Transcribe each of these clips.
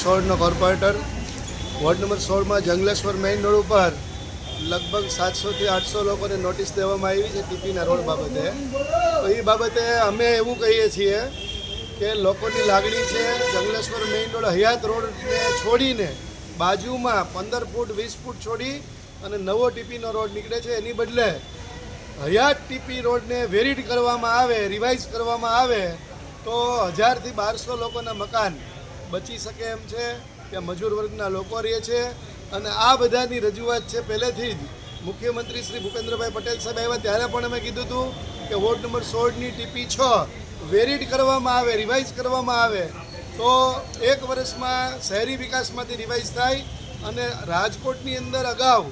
16નો corporator. Ward number 16માં Jungleshwar main road ઉપર લગભગ 700થી 800 લોકોને નોટિસ દેવામાં આવી છે ટીપીના રોડ બાબતે. તો એ બાબતે અમે એવું કહીએ છીએ કે લોકોની લાગણી છે, જંગલેશ્વર મેઇન રોડ હયાત રોડને છોડીને બાજુમાં 15 ફૂટ 20 ફૂટ છોડી અને નવો ટીપીનો રોડ નીકળે છે, એની બદલે હયાત ટીપી રોડને વેરીડ કરવામાં આવે, રિવાઇઝ કરવામાં આવે તો 1000થી 1200 લોકોના મકાન બચી શકે એમ છે. ત્યાં મજૂર વર્ગના લોકો રહે છે અને આ બધાની રજૂઆત છે પહેલેથી જ. મુખ્યમંત્રી શ્રી ભૂપેન્દ્રભાઈ પટેલ સાહેબ આવ્યા ત્યારે પણ અમે કીધું હતું કે વોર્ડ નંબર 16ની ટીપી 6 વેરીડ કરવામાં આવે, રિવાઇઝ કરવામાં આવે તો 1 વર્ષમાં શહેરી વિકાસમાંથી રિવાઇઝ થાય. અને રાજકોટની અંદર અગાઉ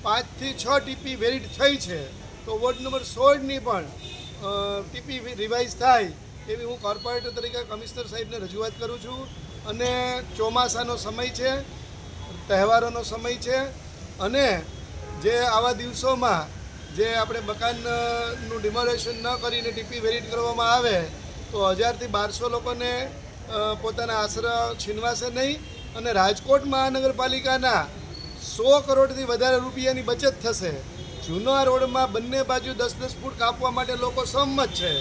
5 થી 6 ટીપી વેરીડ થઈ છે, તો વોર્ડ નંબર 16ની પણ ટીપી રિવાઇઝ થાય એવી હું કોર્પોરેટર તરીકે કમિશનર સાહેબને રજૂઆત કરું છું. અને ચોમાસાનો સમય છે, તહેવારોનો સમય છે અને જે આવા દિવસોમાં જે આપણે મકાનનું ડિમોલેશન ન કરીને ટીપી વેરીડ કરવામાં આવે તો 1000થી 1200 લોકોને પોતાના આશરા છીનવાશે નહીં અને રાજકોટ મહાનગરપાલિકાના 100 કરોડથી વધારે રૂપિયાની બચત થશે. જૂના રોડમાં બંને બાજુ 10-10 ફૂટ કાપવા માટે લોકો સંમત છે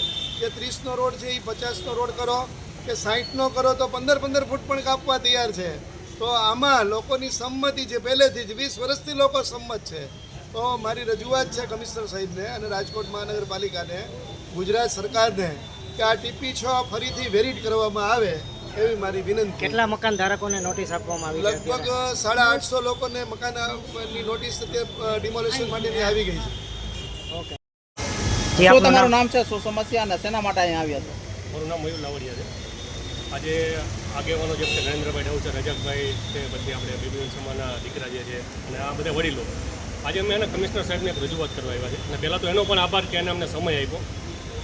કે 30નો રોડ છે એ 50નો રોડ કરો કે 60નો કરો તો 15-15 ફૂટ પણ કાપવા તૈયાર છે. તો આમાં લોકોની સંમતિ છે, પહેલેથી જ 20 વર્ષથી લોકો સંમત છે. તો મારી રજૂઆત છે કમિશનર સાહેબને અને રાજકોટ મહાનગરપાલિકાને, ગુજરાત સરકારને કે આ ટીપી 6 ફરીથી વેરીડ કરવામાં આવે એવી મારી વિનંતી. કેટલા મકાન ધારકોને નોટિસ આપવામાં આવી? લગભગ 850 લોકોને મકાનની નોટિસ ડિમોલેશન માટેની આવી ગઈ છે. ઓકે. શું તમારું નામ છે, શું સમસ્યા અને શેના માટે અહીંયા આવ્યા છો? મારું નામ મયુર લાવડિયા છે. આજે આગેવાનો જેમ કે નરેન્દ્રભાઈ ડાઉસર, રજાકભાઈ છે, પછી આપણે બીબીએન સમાના દીકરા જે છે અને આ બધા વડીલો, આજે અમે એના કમિશનર સાહેબને એક રજૂઆત કરવા આવ્યા છે. અને પહેલાં તો એનો પણ આભાર કે એને અમને સમય આપ્યો.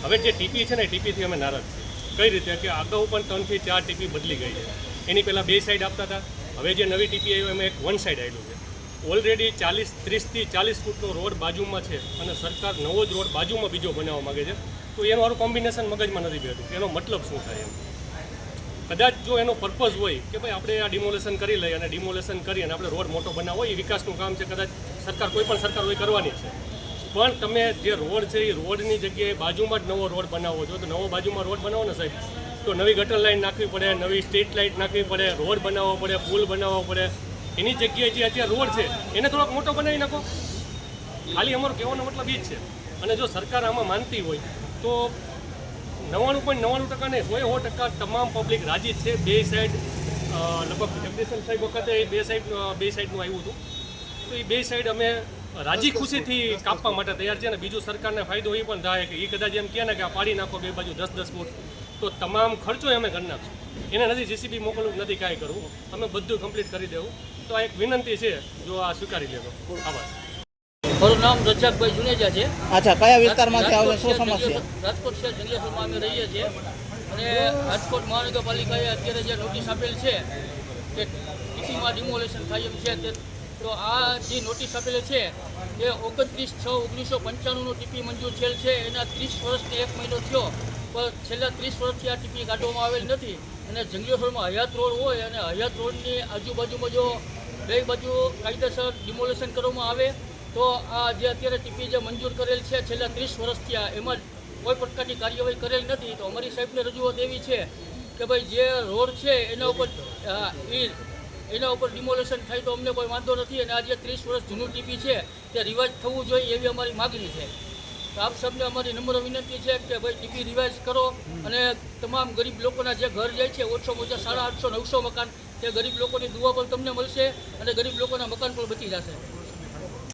હવે જે ટીપી છે ને એ ટીપીથી અમે નારાજ છીએ. કઈ રીતે કે અગાઉ પણ 3 થી 4 ટીપી બદલી ગઈ છે. એની પહેલાં 2 સાઈડ આપતા હતા, હવે જે નવી ટીપી આવી એમાં એક 1 સાઈડ આવેલું છે. ઓલરેડી 30થી 40 ફૂટનો રોડ બાજુમાં છે અને સરકાર નવો જ રોડ બાજુમાં બીજો બનાવવા માગે છે. તો એનું મારું કોમ્બિનેશન મગજમાં નથી બેઠું. એનો મતલબ શું થાય એમ? કદાચ જો એનો પર્પઝ હોય કે ભાઈ આપણે આ ડિમોલેશન કરી લઈએ અને ડિમોલેશન કરી અને આપણે રોડ મોટો બનાવવો હોય, એ વિકાસનું કામ છે, કદાચ સરકાર કોઈ પણ સરકાર હોય કરવાની છે. પણ તમે જે રોડ છે એ રોડની જગ્યાએ બાજુમાં જ નવો રોડ બનાવો છો, તો નવો બાજુમાં રોડ બનાવો ને સાહેબ, તો નવી ગટર લાઇન નાખવી પડે, નવી સ્ટ્રીટ લાઇટ નાખવી પડે, રોડ બનાવવો પડે, પુલ બનાવવો પડે. એની જગ્યાએ જે અત્યારે રોડ છે એને થોડોક મોટો બનાવી નાખો. ખાલી અમારો કહેવાનો મતલબ એ જ છે. અને જો સરકાર આમાં માનતી હોય તો 99.99% નહીં, 100% તમામ પબ્લિક રાજી છે. 2 સાઈડ લગભગ જગદીશન સાહેબ વખતે એ 2 સાઈડનું આવ્યું હતું, તો એ 2 સાઈડ અમે રાજી ખુશીથી કાપવા માટે તૈયાર છે. અને બીજું સરકારને ફાયદો એ પણ થાય કે એ કદાચ એમ કહે ને કે આ પાડી નાખો 2 બાજુ 10-10 ફૂટ, તો તમામ ખર્ચો અમે કરી નાખશું. એને નથી જીસીબી મોકલવું, નથી કાંઈ કરવું, અમે બધું કમ્પ્લીટ કરી દેવું. તો આ એક વિનંતી છે, જો આ સ્વીકારી લેજો. આભાર. મારું નામ રજાકભાઈ જુનેજા છે. અચ્છા, કયા વિસ્તારમાંથી આવે, શું સમસ્યા? રાજકોટ શહેર જંગલેશ્વરમાં અમે રહીએ છીએ અને રાજકોટ મહાનગરપાલિકાએ અત્યારે જે નોટિસ આપેલ છે કે ટીપીમાં ડિમોલેશન થાય એમ છે, તો આ જે નોટિસ આપેલી છે એ 29/6/1995નું ટીપી મંજૂર થયેલ છે. એના 30 વર્ષને 1 મહિનો થયો, પણ છેલ્લા 30 વર્ષથી આ ટીપી કાઢવામાં આવેલ નથી. અને જંગલેશ્વરમાં હયાત રોડ હોય અને હયાત રોડની આજુબાજુમાં જો 2 બાજુ કાયદેસર ડિમોલેશન કરવામાં આવે તો આ જે અત્યારે ટીપી જે મંજૂર કરેલ છે છેલ્લા 30 વર્ષથી એમાં કોઈ પ્રકારની કાર્યવાહી કરેલ નથી. તો અમારી સાહેબને રજૂઆત એવી છે કે ભાઈ જે રોડ છે એના ઉપર ડિમોલેશન થાય તો અમને કોઈ વાંધો નથી. અને આ જે 30 વર્ષ જૂનું ટીપી છે તે રિવાઇઝ થવું જોઈએ એવી અમારી માગણી છે. તો આપ સૌને અમારી નમ્ર વિનંતી છે કે ભાઈ ટીપી રિવાઇઝ કરો અને તમામ ગરીબ લોકોના જે ઘર જાય છે ઓછામાં ઓછા 850-900 મકાન, તે ગરીબ લોકોની દુઆ પણ તમને મળશે અને ગરીબ લોકોના મકાન પણ બચી જશે.